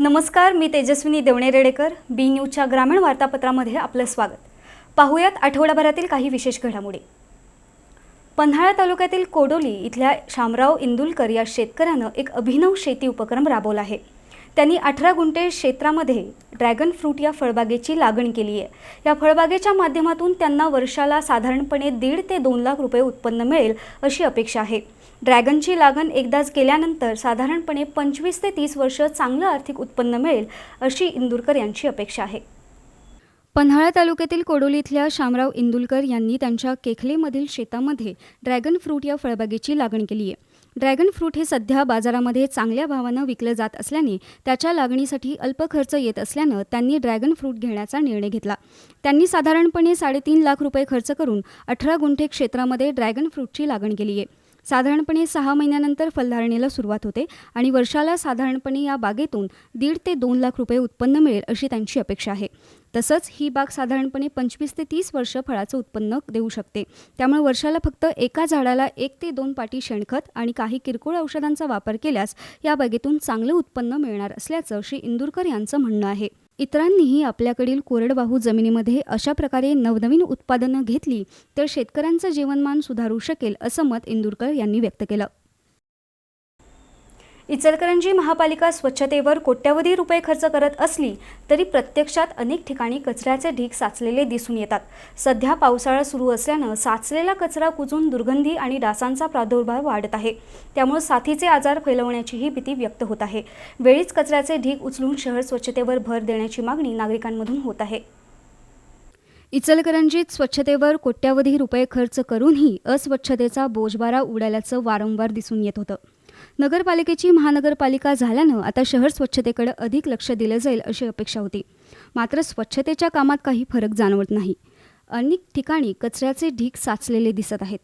नमस्कार, मी तेजस्विनी देवणे-रेडेकर. बी न्यूजच्या ग्रामीण वार्तापत्रामध्ये आपलं स्वागत. पाहूयात आठवडाभरातील काही विशेष घडामोडी. पन्हाळा तालुक्यातील कोडोली इथल्या शामराव इंदुलकर या शेतकऱ्यानं एक अभिनव शेती उपक्रम राबवला आहे. त्यांनी 18 गुंठे क्षेत्रामध्ये ड्रॅगन फ्रूट या फळबागेची लागण केली आहे. या फळबागेच्या माध्यमातून त्यांना वर्षाला साधारणपणे 1.5 ते 2 लाख रुपये उत्पन्न मिळेल अशी अपेक्षा आहे. ड्रॅगनची लागण एकदाच केल्यानंतर साधारणपणे 25 ते 30 वर्ष चांगलं आर्थिक उत्पन्न मिळेल अशी इंदुलकर यांची अपेक्षा आहे. पन्हाळा तालुक्यातील कोडोली इथल्या शामराव इंदुलकर यांनी त्यांच्या केखलेमधील शेतामध्ये ड्रॅगन फ्रूट या फळबागेची लागण केली आहे. ड्रॅगन फ्रूट हे सध्या बाजारामध्ये चांगल्या भावानं विकलं जात असल्याने त्याच्या लागणीसाठी अल्प खर्च येत असल्यानं त्यांनी ड्रॅगन फ्रूट घेण्याचा निर्णय घेतला. त्यांनी साधारणपणे 3.5 लाख रुपये खर्च करून 18 गुंठे क्षेत्रामध्ये ड्रॅगन फ्रूटची लागण केली आहे. साधारणपणे 6 महिन्यानंतर फलधारणेला सुरुवात होते आणि वर्षाला साधारणपणे या बागेतून 1.5 ते 2 लाख रुपये उत्पन्न मिळेल अशी त्यांची अपेक्षा आहे. तसंच ही बाग साधारणपणे 25 ते 30 वर्ष फळाचं उत्पन्न देऊ शकते. त्यामुळे वर्षाला फक्त एका झाडाला 1 ते 2 पाटी शेणखत आणि काही किरकोळ औषधांचा वापर केल्यास या बागेतून चांगलं उत्पन्न मिळणार असल्याचं श्री इंदुलकर यांचं म्हणणं आहे. इतरांनीही आपल्याकडील कोरडवाहू जमिनीमध्ये अशा प्रकारे नवनवीन उत्पादनं घेतली तर शेतकऱ्यांचं जीवनमान सुधारू शकेल असं मत इंदुलकर यांनी व्यक्त केलं. इचलकरंजी महापालिका स्वच्छतेवर कोट्यवधी रुपये खर्च करत असली तरी प्रत्यक्षात अनेक ठिकाणी कचऱ्याचे ढीग साचलेले दिसून येतात. सध्या पावसाळा सुरू असल्यानं साचलेला कचरा कुजून दुर्गंधी आणि डासांचा प्रादुर्भाव वाढत आहे. त्यामुळे साथीचे आजार फैलवण्याचीही भीती व्यक्त होत आहे. वेळीच कचऱ्याचे ढीग उचलून शहर स्वच्छतेवर भर देण्याची मागणी नागरिकांमधून होत आहे. इचलकरंजीत स्वच्छतेवर कोट्यवधी रुपये खर्च करूनही अस्वच्छतेचा बोजबारा उडाल्याचं वारंवार दिसून येत होतं. नगरपालिकेची महानगरपालिका झाल्यानं आता शहर स्वच्छतेकडे अधिक लक्ष दिलं जाईल अशी अपेक्षा होती. मात्र स्वच्छतेच्या कामात काही फरक जाणवत नाही. अनेक ठिकाणी कचऱ्याचे ढीग साचलेले दिसत आहेत.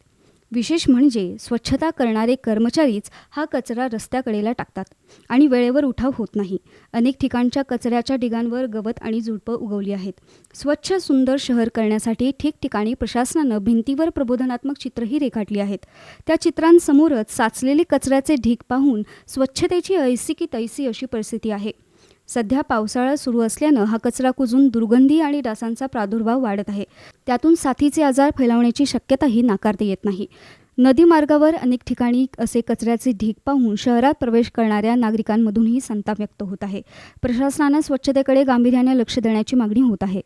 विशेष म्हणजे स्वच्छता करणारे कर्मचारीच हा कचरा रस्त्याकडेला टाकतात आणि वेळेवर उठाव होत नाही. अनेक ठिकाणच्या कचऱ्याच्या ढिगांवर गवत आणि झुडपं उगवली आहेत. स्वच्छ सुंदर शहर करण्यासाठी ठिकठिकाणी प्रशासनानं भिंतीवर प्रबोधनात्मक चित्रही रेखाटली आहेत. त्या चित्रांसमोरच साचलेले कचऱ्याचे ढीग पाहून स्वच्छतेची ऐसी की तैसी अशी परिस्थिती आहे. सध्या पावसाळा सुरू असल्यानं हा कचरा कुजून दुर्गंधी आणि डासांचा प्रादुर्भाव वाढत आहे. त्यातून साथीचे आजार फैलावण्याची शक्यताही नाकारता येत नाही. नदी मार्गावर अनेक ठिकाणी असे कचऱ्याचे ढीग पाहून शहरात प्रवेश करणाऱ्या नागरिकांमधूनही संताप व्यक्त होत आहे. प्रशासनानं स्वच्छतेकडे गांभीर्याने लक्ष देण्याची मागणी होत आहे.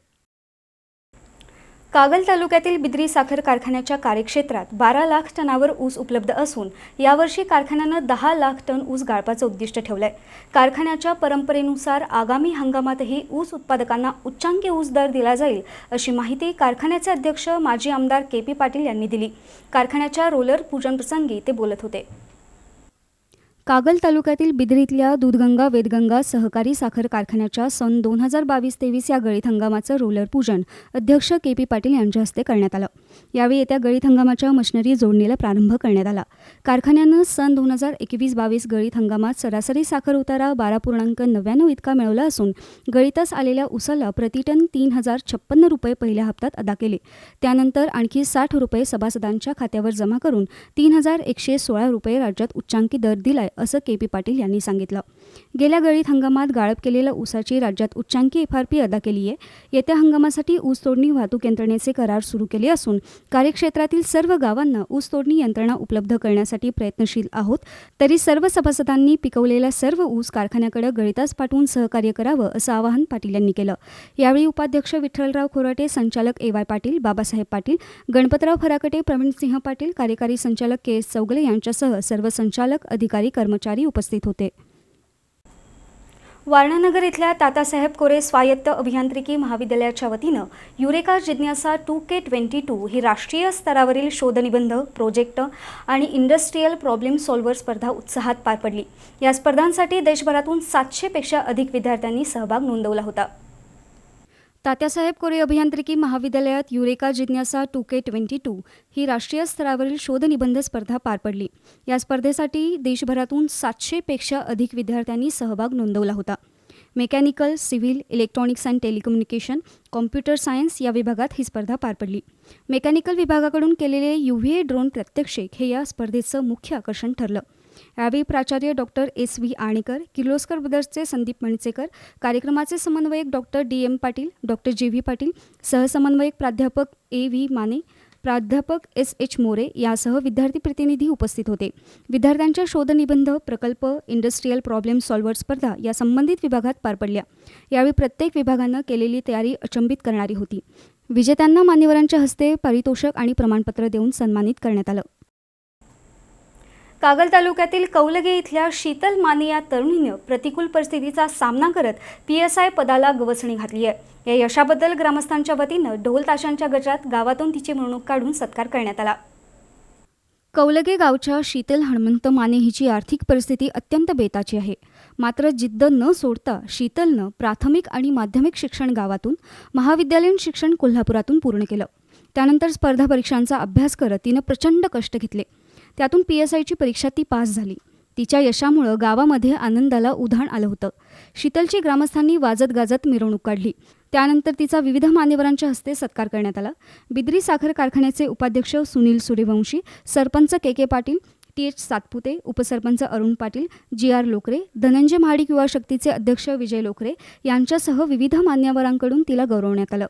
कागल तालुक्यातील बिद्री साखर कारखान्याच्या कार्यक्षेत्रात 12 लाख टनावर ऊस उपलब्ध असून यावर्षी कारखान्यानं 10 लाख टन ऊस गाळपाचं उद्दिष्ट ठेवलंय. कारखान्याच्या परंपरेनुसार आगामी हंगामातही ऊस उत्पादकांना उच्चांकी ऊस दर दिला जाईल अशी माहिती कारखान्याचे अध्यक्ष माजी आमदार के.पी. पाटील यांनी दिली. कारखान्याच्या रोलर पूजनप्रसंगी ते बोलत होते. कागल तालुक्यातील बिद्रीतल्या दूधगंगा वेदगंगा सहकारी साखर कारखान्याच्या सन 2022-23 या गळीत हंगामाचं रोलर पूजन अध्यक्ष के.पी. पाटील यांच्या हस्ते करण्यात आलं. यावेळी येत्या गळीत हंगामाच्या मशिनरी जोडणीला प्रारंभ करण्यात आला. कारखान्यानं सन 2021-22 गळीत हंगामात सरासरी साखर उतारा 12.99 इतका मिळवला असून गळीतच आलेल्या ऊसाला प्रतिटन 3,056 रुपये पहिल्या हप्त्यात अदा केले. त्यानंतर आणखी 60 रुपये सभासदांच्या खात्यावर जमा करून 3,116 रुपये राज्यात उच्चांकी दर दिलाय असं के.पी. पाटील यांनी सांगितलं. गेल्या गळीत हंगामात गाळप केलेल्या ऊसाची राज्यात उच्चांकी एफ.आर.पी. अदा केली आहे. येत्या हंगामासाठी ऊस तोडणी वाहतूक यंत्रणेचे करार सुरू केले असून कार्यक्षेत्रातील सर्व गावांना ऊस तोडणी यंत्रणा उपलब्ध करण्यासाठी प्रयत्नशील आहोत. तरी सर्व सभासदांनी पिकवलेला सर्व ऊस कारखान्याकडे गळीतास पाठवून सहकार्य करावं असं आवाहन पाटील यांनी केलं. यावेळी उपाध्यक्ष विठ्ठलराव खोराटे, संचालक ए.वाय. पाटील, बाबासाहेब पाटील, गणपतराव फराकटे, प्रवीणसिंह पाटील, कार्यकारी संचालक के.एस. चौगले यांच्यासह सर्व संचालक, अधिकारी, कर्मचारी उपस्थित होते. वारणानगर इथल्या तातासाहेब कोरे स्वायत्त अभियांत्रिकी महाविद्यालयाच्या वतीनं युरेका जिज्ञासा 2K22 ही राष्ट्रीय स्तरावरील शोधनिबंध, प्रोजेक्ट आणि इंडस्ट्रियल प्रॉब्लेम सॉल्व्हर स्पर्धा उत्साहात पार पडली. या स्पर्धांसाठी देशभरातून 700 पेक्षा अधिक विद्यार्थ्यांनी सहभाग नोंदवला होता. तात्यासाहेब कोरे अभियांत्रिकी महाविद्यालयात युरेका जिज्ञासा 2K22 ही राष्ट्रीय स्तरावरील शोधनिबंध स्पर्धा पार पडली. या स्पर्धेसाठी देशभरातून 700 पेक्षा अधिक विद्यार्थ्यांनी सहभाग नोंदवला होता. Mechanical, civil, electronics and telecommunication, computer science या विभागात ही स्पर्धा पार पडली. मेकॅनिकल विभागाकडून केलेले UVA ड्रोन प्रात्यक्षिक हे या स्पर्धेचं मुख्य आकर्षण ठरलं. यावेळी प्राचार्य डॉक्टर एस.व्ही. आणेकर, किर्लोस्कर ब्रदर्सचे संदीप मणिचेकर, कार्यक्रमाचे समन्वयक doctor D M. Patil, doctor G V. Patil, सहसमन्वयक प्राध्यापक ए.व्ही. माने, प्राध्यापक एस.एच. मोरे यासह विद्यार्थी प्रतिनिधी उपस्थित होते. विद्यार्थ्यांच्या शोधनिबंध, प्रकल्प, इंडस्ट्रियल प्रॉब्लेम सॉल्व्हर स्पर्धा या संबंधित विभागात पार पडल्या. यावेळी प्रत्येक विभागानं केलेली तयारी अचंबित करणारी होती. विजेत्यांना मान्यवरांच्या हस्ते पारितोषिक आणि प्रमाणपत्र देऊन सन्मानित करण्यात आलं. कागल तालुक्यातील कौलगे इथल्या शीतल माने या तरुणीनं प्रतिकूल परिस्थितीचा सामना करत PSI पदाला गवसणी घातली आहे. या यशाबद्दल ग्रामस्थांच्या वतीनं ढोल ताशांच्या गजरात गावातून तिची मिरवणूक काढून सत्कार करण्यात आला. कौलगे गावच्या शीतल हनुमंत माने हिची आर्थिक परिस्थिती अत्यंत बेताची आहे. मात्र जिद्द न सोडता शीतलनं प्राथमिक आणि माध्यमिक शिक्षण गावातून, महाविद्यालयीन शिक्षण कोल्हापुरातून पूर्ण केलं. त्यानंतर स्पर्धा परीक्षांचा अभ्यास करत तिनं प्रचंड कष्ट घेतले. त्यातून PSIची परीक्षा ती पास झाली. तिच्या यशामुळं गावामध्ये आनंदाला उधाण आलं होतं. शीतलची ग्रामस्थांनी वाजत गाजत मिरवणूक काढली. त्यानंतर तिचा विविध मान्यवरांच्या हस्ते सत्कार करण्यात आला. बिद्री साखर कारखान्याचे उपाध्यक्ष सुनील सूर्यवंशी, सरपंच के पाटील, TH सातपुते, उपसरपंच अरुण पाटील, GR लोकरे, धनंजय महाडिक युवा शक्तीचे अध्यक्ष विजय लोकरे यांच्यासह विविध मान्यवरांकडून तिला गौरवण्यात आलं.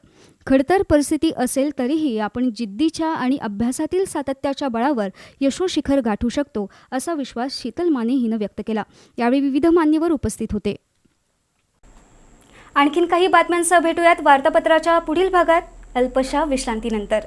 खडतर परिस्थिती असेल तरीही आपण जिद्दीच्या आणि अभ्यासातील सातत्याच्या बळावर यशोशिखर गाठू शकतो असा विश्वास शीतल माने हिनं व्यक्त केला. यावेळी विविध मान्यवर उपस्थित होते. आणखीन काही बातम्यांसह भेटूयात वार्तापत्राच्या पुढील भागात अल्पशा विश्रांतीनंतर.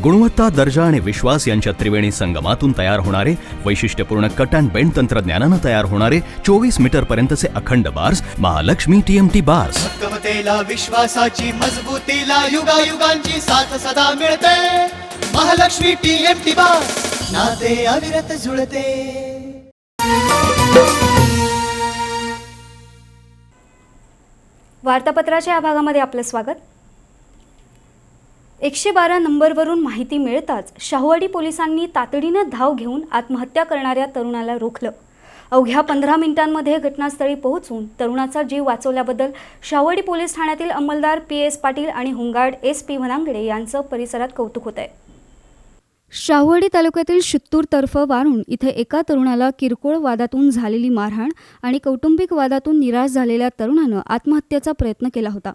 गुणवत्ता, दर्जा आणि विश्वास यांच्या त्रिवेणी संगमातून तयार होणारे वैशिष्ट्यपूर्ण कट अँड बेंड तंत्रज्ञानानं तयार होणारे 24 मीटर पर्यंतचे अखंड बार्स महालक्ष्मी TMT बार्स. भक्कमतेला, विश्वासाची मजबूतीला, युगायुगांची साथ सदा मिळते. महालक्ष्मी TMT बार्स, नाते अविरत जुळते. वार्तापत्राच्या या भागामध्ये आपलं स्वागत. 112 नंबरवरून माहिती मिळताच शाहूवाडी पोलिसांनी तातडीनं धाव घेऊन आत्महत्या करणाऱ्या तरुणाला रोखलं. अवघ्या 15 मिनिटांमध्ये घटनास्थळी पोहोचून तरुणाचा जीव वाचवल्याबद्दल शाहूवाडी पोलीस ठाण्यातील अंमलदार PS पाटील आणि होमगार्ड SP वनांगडे यांचं परिसरात कौतुक होत आहे. शाहूवाडी तालुक्यातील शित्तूर तर्फ वारुण इथे एका तरुणाला किरकोळ वादातून झालेली मारहाण आणि कौटुंबिक वादातून निराश झालेल्या तरुणानं आत्महत्येचा प्रयत्न केला होता.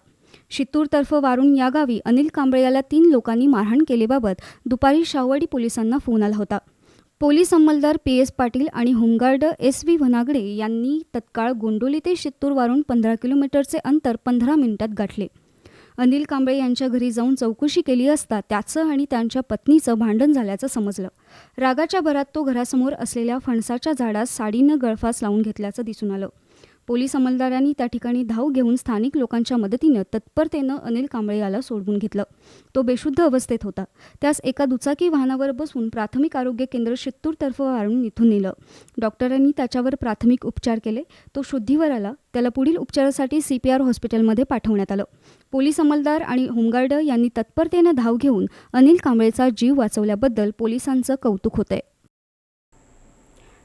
शित्तूर तर्फ वारुण या गावी अनिल कांबळे याला 3 लोकांनी मारहाण केल्याबाबत दुपारी शाहूवाडी पोलिसांना फोन आला होता. पोलीस अंमलदार PS पाटील आणि होमगार्ड SV वनागडे यांनी तत्काळ गोंडोली ते शित्तूर वारुण 15 किलोमीटरचे अंतर 15 मिनिटात गाठले. अनिल कांबळे यांच्या घरी जाऊन चौकशी केली असता त्याचं आणि त्यांच्या पत्नीचं भांडण झाल्याचं समजलं. रागाच्या भरात तो घरासमोर असलेल्या फणसाच्या झाडास साडीनं गळफास लावून घेतल्याचं दिसून आलं. पोलीस अंमलदारांनी त्या ठिकाणी धाव घेऊन स्थानिक लोकांच्या मदतीनं तत्परतेनं अनिल कांबळे याला सोडवून घेतलं. तो बेशुद्ध अवस्थेत होता. त्यास एका दुचाकी वाहनावर बसून प्राथमिक आरोग्य केंद्र शित्तूर तर्फ वारुण इथून नेलं. डॉक्टरांनी त्याच्यावर प्राथमिक उपचार केले. तो शुद्धीवर आला. त्याला पुढील उपचारासाठी CPR हॉस्पिटलमध्ये पाठवण्यात आलं. पोलीस अंमलदार आणि होमगार्ड यांनी तत्परतेनं धाव घेऊन अनिल कांबळेचा जीव वाचवल्याबद्दल पोलिसांचं कौतुक होतंय.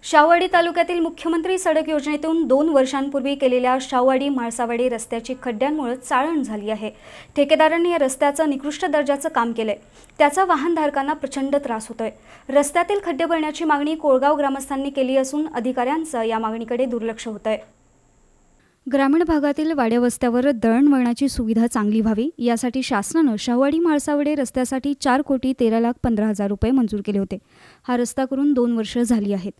शाहूवाडी तालुक्यातील मुख्यमंत्री सडक योजनेतून 2 वर्षांपूर्वी केलेल्या शाहूवाडी म्हाळसावाडी रस्त्याची खड्ड्यांमुळे चाळण झाली आहे. ठेकेदारांनी या रस्त्याचं निकृष्ट दर्जाचं काम केलंय. त्याचा वाहनधारकांना प्रचंड त्रास होतोय. रस्त्यातील खड्डे भरण्याची मागणी कोळगाव ग्रामस्थांनी केली असून अधिकाऱ्यांचं या मागणीकडे दुर्लक्ष होतंय. ग्रामीण भागातील वाड्या वस्त्यावर दळणवळणाची सुविधा चांगली व्हावी यासाठी शासनानं शाहूवाडी म्हाळसावडे रस्त्यासाठी 4,13,15,000 रुपये मंजूर केले होते. हा रस्ता करून 2 वर्ष झाली आहेत.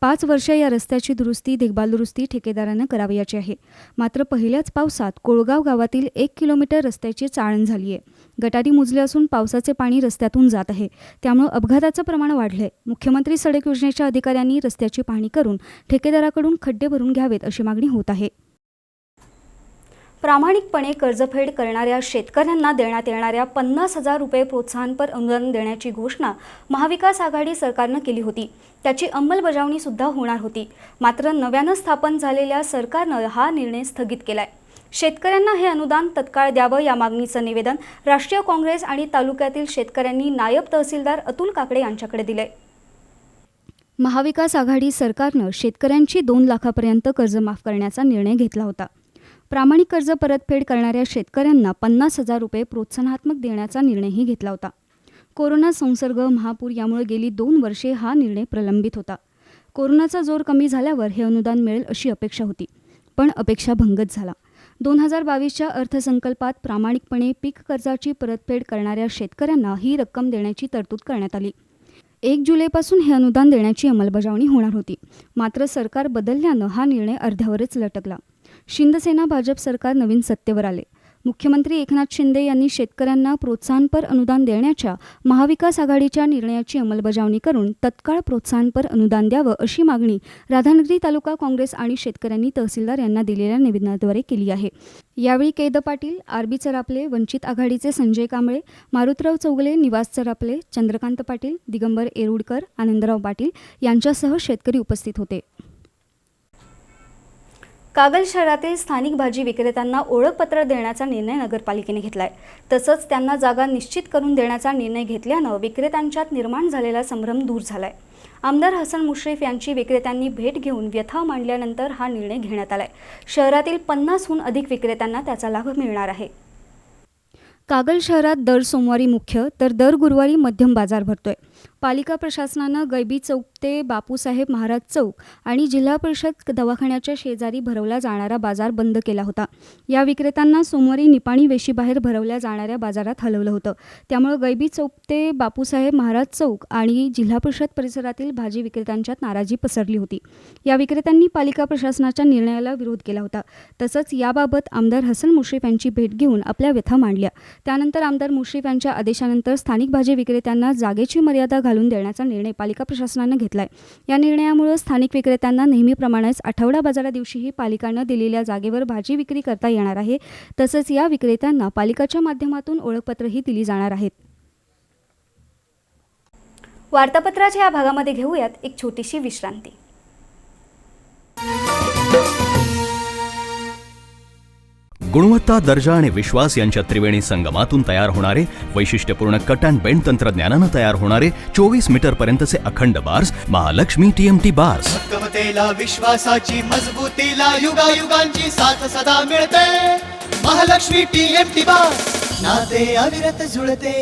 5 वर्ष या रस्त्याची दुरुस्ती, देखभाल दुरुस्ती ठेकेदारानं करावयाची आहे. मात्र पहिल्याच पावसात कोळगाव गावातील 1 किलोमीटर रस्त्याची चाळण झाली आहे. गटारी मुजले असून पावसाचे पाणी रस्त्यातून जात आहे. त्यामुळे अपघाताचं प्रमाण वाढलंय. मुख्यमंत्री सडक योजनेच्या अधिकाऱ्यांनी रस्त्याची पाहणी करून ठेकेदाराकडून खड्डे भरून घ्यावेत अशी मागणी होत आहे. प्रामाणिकपणे कर्जफेड करणाऱ्या शेतकऱ्यांना देण्यात येणाऱ्या 50,000 रुपये प्रोत्साहनपर अनुदान देण्याची घोषणा महाविकास आघाडी सरकारनं केली होती. त्याची अंमलबजावणी सुद्धा होणार होती. मात्र नव्यानं स्थापन झालेल्या सरकारनं हा निर्णय स्थगित केलाय. शेतकऱ्यांना हे अनुदान तत्काळ द्यावं या मागणीचं निवेदन राष्ट्रीय काँग्रेस आणि तालुक्यातील शेतकऱ्यांनी नायब तहसीलदार अतुल काकडे यांच्याकडे दिले. महाविकास आघाडी सरकारनं शेतकऱ्यांची 2 लाखापर्यंत कर्ज माफ करण्याचा निर्णय घेतला होता. प्रामाणिक कर्ज परतफेड करणाऱ्या शेतकऱ्यांना 50,000 रुपये प्रोत्साहनात्मक देण्याचा निर्णयही घेतला होता. कोरोना संसर्ग, महापूर यामुळे गेली 2 वर्षे हा निर्णय प्रलंबित होता. कोरोनाचा जोर कमी झाल्यावर हे अनुदान मिळेल अशी अपेक्षा होती, पण अपेक्षा भंगच झाला. 2022च्या अर्थसंकल्पात प्रामाणिकपणे पीक कर्जाची परतफेड करणाऱ्या शेतकऱ्यांना ही रक्कम देण्याची तरतूद करण्यात आली. 1 जुलैपासून हे अनुदान देण्याची अंमलबजावणी होणार होती. मात्र सरकार बदलल्यानं हा निर्णय अर्ध्यावरच लटकला. शिंदेसेना भाजप सरकार नवीन सत्तेवर आले. मुख्यमंत्री एकनाथ शिंदे यांनी शेतकऱ्यांना प्रोत्साहनपर अनुदान देण्याच्या महाविकास आघाडीच्या निर्णयाची अंमलबजावणी करून तत्काळ प्रोत्साहनपर अनुदान द्यावं अशी मागणी राधानगरी तालुका काँग्रेस आणि शेतकऱ्यांनी तहसीलदार यांना दिलेल्या निवेदनाद्वारे केली आहे. यावेळी कैद पाटील, आरबी चरापले, वंचित आघाडीचे संजय कांबळे, मारुतराव चौगले, निवास चरापले, चंद्रकांत पाटील, दिगंबर येरुडकर, आनंदराव पाटील यांच्यासह शेतकरी उपस्थित होते. कागल शहरातील स्थानिक भाजी विक्रेत्यांना ओळखपत्र देण्याचा निर्णय नगरपालिकेने घेतलाय. तसंच त्यांना जागा निश्चित करून देण्याचा निर्णय घेतल्यानं विक्रेत्यांच्यात निर्माण झालेला संभ्रम दूर झालाय. आमदार हसन मुश्रीफ यांची विक्रेत्यांनी भेट घेऊन व्यथा मांडल्यानंतर हा निर्णय घेण्यात आलाय. शहरातील 50हून अधिक विक्रेत्यांना त्याचा लाभ मिळणार आहे. कागल शहरात दर सोमवारी मुख्य तर दर गुरुवारी मध्यम बाजार भरतोय. पालिका प्रशासनानं गैबी चौक ते बापूसाहेब महाराज चौक आणि जिल्हा परिषद दवाखान्याच्या शेजारी भरवला जाणारा बाजार बंद केला होता. या विक्रेत्यांना सोमवारी निपाणी वेशीबाहेर भरवल्या जाणाऱ्या बाजारात हलवलं होतं. त्यामुळे गैबी चौक ते बापूसाहेब महाराज चौक आणि जिल्हा परिषद परिसरातील भाजी विक्रेत्यांच्यात नाराजी पसरली होती. या विक्रेत्यांनी पालिका प्रशासनाच्या निर्णयाला विरोध केला होता. तसंच याबाबत आमदार हसन मुश्रीफ यांची भेट घेऊन आपल्या व्यथा मांडल्या. त्यानंतर आमदार मुश्रीफ यांच्या आदेशानंतर स्थानिक भाजी विक्रेत्यांना जागेची मर्यादा घालून देण्याचा निर्णय पालिका प्रशासनानं घेतलाय. या निर्णयामुळे स्थानिक विक्रेत्यांना नेहमीप्रमाणेच आठवडा बाजारा दिवशीही पालिकानं दिलेल्या जागेवर भाजी विक्री करता येणार आहे. तसंच या विक्रेत्यांना पालिकाच्या माध्यमातून ओळखपत्रही दिली जाणार आहेत. वार्तापत्राच्या या भागामध्ये घेऊयात एक छोटीशी विश्रांती. गुणवत्ता, दर्जा आणि विश्वास यांच्या त्रिवेणी संगमातून तयार होणारे वैशिष्ट्यपूर्ण कट अँड बेंड तंत्रज्ञानानं तयार होणारे 24 मीटर पर्यंतचे अखंड बार्स महालक्ष्मी TMT बार्स. भक्कमतेला, विश्वासाची मजबूतीला युगायुगांची साथ सदा मिळते. महालक्ष्मी TMT बार्स, नाते अविरत जुळते.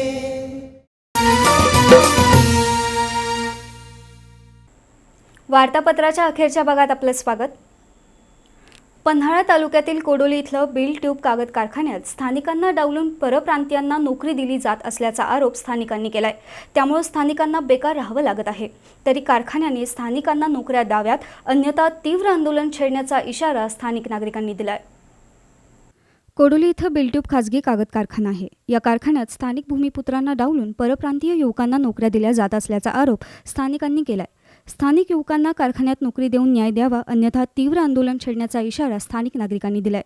वार्तापत्राच्या अखेरच्या भागात आपलं स्वागत. पन्हाळा तालुक्यातील कोडोली इथलं बिल ट्यूब कागद कारखान्यात स्थानिकांना डावलून परप्रांतीयांना नोकरी दिली जात असल्याचा आरोप स्थानिकांनी केलाय. त्यामुळे स्थानिकांना बेकार राहावं लागत आहे. तरी कारखान्याने स्थानिकांना नोकऱ्या द्याव्यात, अन्यथा तीव्र आंदोलन छेडण्याचा इशारा स्थानिक नागरिकांनी दिलाय. कोडोली इथं बिलट्यूब खाजगी कागद कारखाना आहे. या कारखान्यात स्थानिक भूमिपुत्रांना डावलून परप्रांतीय युवकांना नोकऱ्या दिल्या जात असल्याचा आरोप स्थानिकांनी केलाय. स्थानिक युवकांना कारखान्यात नोकरी देऊन न्याय द्यावा, अन्यथा तीव्र आंदोलन छेडण्याचा इशारा स्थानिक नागरिकांनी दिलाय.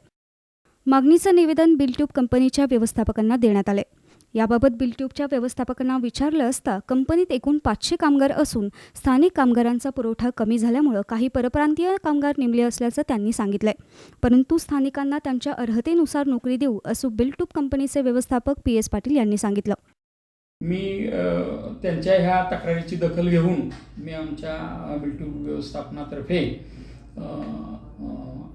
मागणीचं निवेदन बिलट्यूब कंपनीच्या व्यवस्थापकांना देण्यात आलंय. याबाबत बिलट्यूबच्या व्यवस्थापकांना विचारलं असता कंपनीत एकूण 500 कामगार असून स्थानिक कामगारांचा पुरवठा कमी झाल्यामुळे काही परप्रांतीय कामगार नेमले असल्याचं त्यांनी सांगितलंय. परंतु स्थानिकांना त्यांच्या अर्हतेनुसार नोकरी देऊ असं बिलट्यूब कंपनीचे व्यवस्थापक PS पाटील यांनी सांगितलं. मी त्यांच्या ह्या तक्रारीची दखल घेऊन मी आमच्या बिलट्यूब व्यवस्थापनातर्फे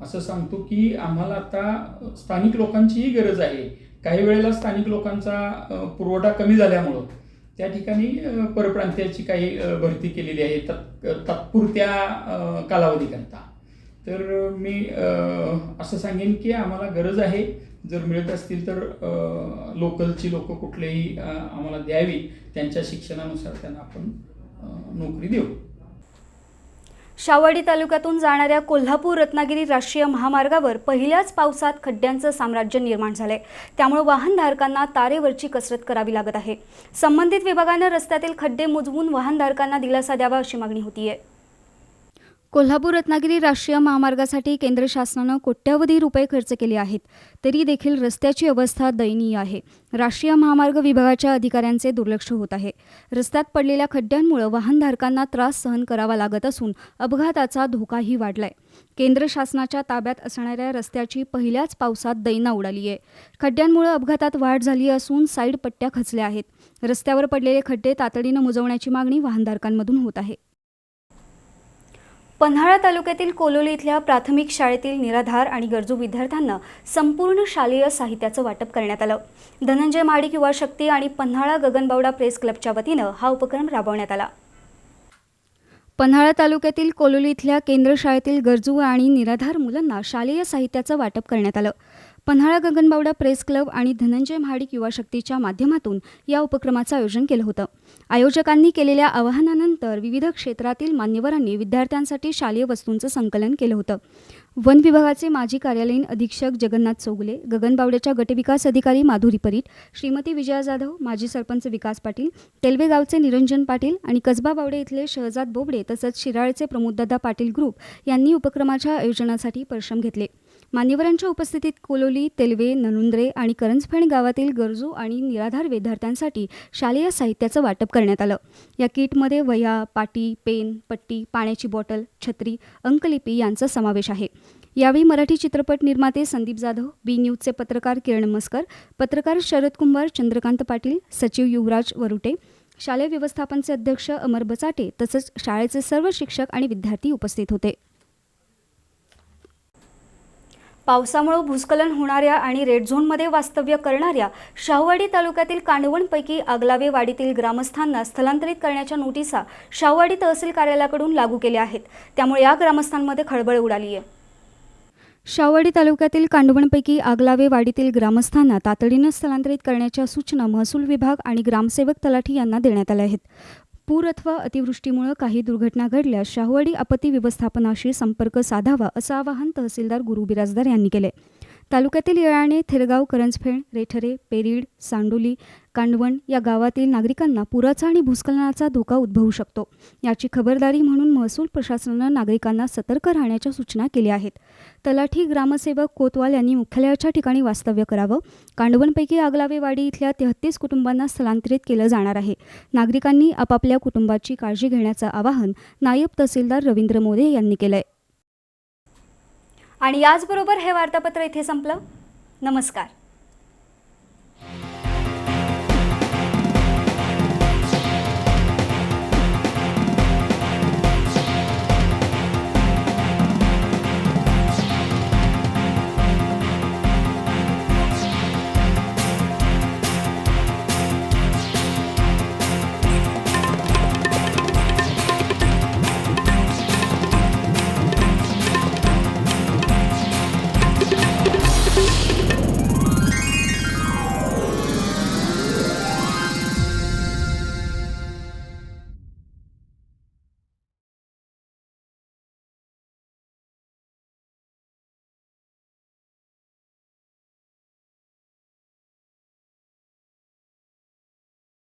असं सांगतो की आम्हाला आता स्थानिक लोकांचीही गरज आहे. काही वेळेला स्थानिक लोकांचा पुरवठा कमी झाल्यामुळं त्या ठिकाणी परप्रांतीयाची काही भरती केलेली आहे तात्पुरत्या कालावधीकरता. तर मी असं सांगेन की आम्हाला गरज आहे. जर मिळत असतील तर लोकलची लोक कुठलेही आम्हाला द्यावी. त्यांच्या शिक्षणानुसार त्यांना आपण नोकरी देऊ. शावडी तालुक्यातून जाणाऱ्या कोल्हापूर रत्नागिरी राष्ट्रीय महामार्गावर पहिल्याच पावसात खड्ड्यांचं साम्राज्य निर्माण झालंय. त्यामुळे वाहनधारकांना तारेवरची कसरत करावी लागत आहे. संबंधित विभागानं रस्त्यातील खड्डे बुजवून वाहनधारकांना दिलासा द्यावा अशी मागणी होतीये. कोल्हापूर रत्नागिरी राष्ट्रीय महामार्गासाठी केंद्र शासनानं कोट्यवधी रुपये खर्च केले आहेत. तरी देखील रस्त्याची अवस्था दयनीय आहे. राष्ट्रीय महामार्ग विभागाच्या अधिकाऱ्यांचे दुर्लक्ष होत आहे. रस्त्यात पडलेल्या खड्ड्यांमुळे वाहनधारकांना त्रास सहन करावा लागत असून अपघाताचा धोकाही वाढलाय. केंद्र शासनाच्या ताब्यात असणाऱ्या रस्त्याची पहिल्याच पावसात दैना उडाली आहे. खड्ड्यांमुळे अपघातात वाढ झाली असून साईड पट्ट्या खचल्या आहेत. रस्त्यावर पडलेले खड्डे तातडीनं मुजवण्याची मागणी वाहनधारकांमधून होत आहे. पन्हाळा तालुक्यातील कोलोली इथल्या प्राथमिक शाळेतील निराधार आणि गरजू विद्यार्थ्यांना संपूर्ण शालेय साहित्याचं वाटप करण्यात आलं. धनंजय महाडिक युवा शक्ती आणि पन्हाळा गगनबावडा प्रेस क्लबच्या वतीनं हा उपक्रम राबवण्यात आला. पन्हाळा तालुक्यातील कोलोली इथल्या केंद्र शाळेतील गरजू आणि निराधार मुलांना शालेय साहित्याचं वाटप करण्यात आलं. पन्हाळा गगनबावडा प्रेस क्लब आणि धनंजय महाडिक युवा शक्तीच्या माध्यमातून या उपक्रमाचं आयोजन केलं होतं. आयोजकांनी केलेल्या आवाहनानंतर विविध क्षेत्रातील मान्यवरांनी विद्यार्थ्यांसाठी शालेय वस्तूंचं संकलन केलं होतं. वन विभागाचे माजी कार्यालयीन अधीक्षक जगन्नाथ चौगुले, गगनबावड्याच्या गटविकास अधिकारी माधुरी परीट, श्रीमती विजया जाधव, माजी सरपंच विकास पाटील, तेलवे गावचे निरंजन पाटील आणि कसबा बावडे इथले शहजाद बोबडे तसंच शिराळचे प्रमोददादा पाटील ग्रुप यांनी उपक्रमाच्या आयोजनासाठी परिश्रम घेतले. मान्यवरांच्या उपस्थितीत कोलोली, तेलवे, ननुंद्रे आणि करंजफेण गावातील गरजू आणि निराधार विद्यार्थ्यांसाठी शालेय साहित्याचं वाटप करण्यात आलं. या किटमध्ये वह्या, पाटी, पेन, पट्टी, पाण्याची बॉटल, छत्री, अंकलिपी यांचा समावेश आहे. यावेळी मराठी चित्रपट निर्माते संदीप जाधव, बी न्यूजचे पत्रकार किरण मस्कर, पत्रकार शरद कुंभार, चंद्रकांत पाटील, सचिव युवराज वरुटे, शालेय व्यवस्थापनचे अध्यक्ष अमर बचाटे तसंच शाळेचे सर्व शिक्षक आणि विद्यार्थी उपस्थित होते. पावसामुळे भूस्खलन होणाऱ्या आणि रेड झोनमध्ये वास्तव्य करणाऱ्या शाहूवाडी तालुक्यातील कांडवणपैकी आगलावे वाडीतील ग्रामस्थांना स्थलांतरित करण्याच्या नोटिसा शाहूवाडी तहसील कार्यालयाकडून लागू केल्या आहेत. त्यामुळे या ग्रामस्थांमध्ये खळबळ उडाली आहे. शाहूवाडी तालुक्यातील कांडवणपैकी आगलावे वाडीतील ग्रामस्थांना तातडीनं स्थलांतरित करण्याच्या सूचना महसूल विभाग आणि ग्रामसेवक तलाठी यांना देण्यात आल्या आहेत. पूर अथवा अतिवृष्टीमुळे काही दुर्घटना घडल्यास शाहूवाडी आपत्ती व्यवस्थापनाशी संपर्क साधावा असं आवाहन तहसीलदार गुरु बिराजदार यांनी केले. तालुक्यातील येळाणे, थेरगाव, करंजफेण, रेठरे, पेरीड, सांडोली, कांडवण या गावातील नागरिकांना पुराचा आणि भूस्खलनाचा धोका उद्भवू शकतो. याची खबरदारी म्हणून महसूल प्रशासनानं नागरिकांना सतर्क राहण्याच्या सूचना केल्या आहेत. तलाठी ग्रामसेवक कोतवाल यांनी मुख्यालयाच्या ठिकाणी वास्तव्य करावं. कांडवणपैकी आगलावेवाडी इथल्या 33 कुटुंबांना स्थलांतरित केलं जाणार आहे. नागरिकांनी आपापल्या कुटुंबाची काळजी घेण्याचं आवाहन नायब तहसीलदार रवींद्र मोरे यांनी केलंय. आणि याचबरोबर हे वार्तापत्र इथे संपलं. नमस्कार.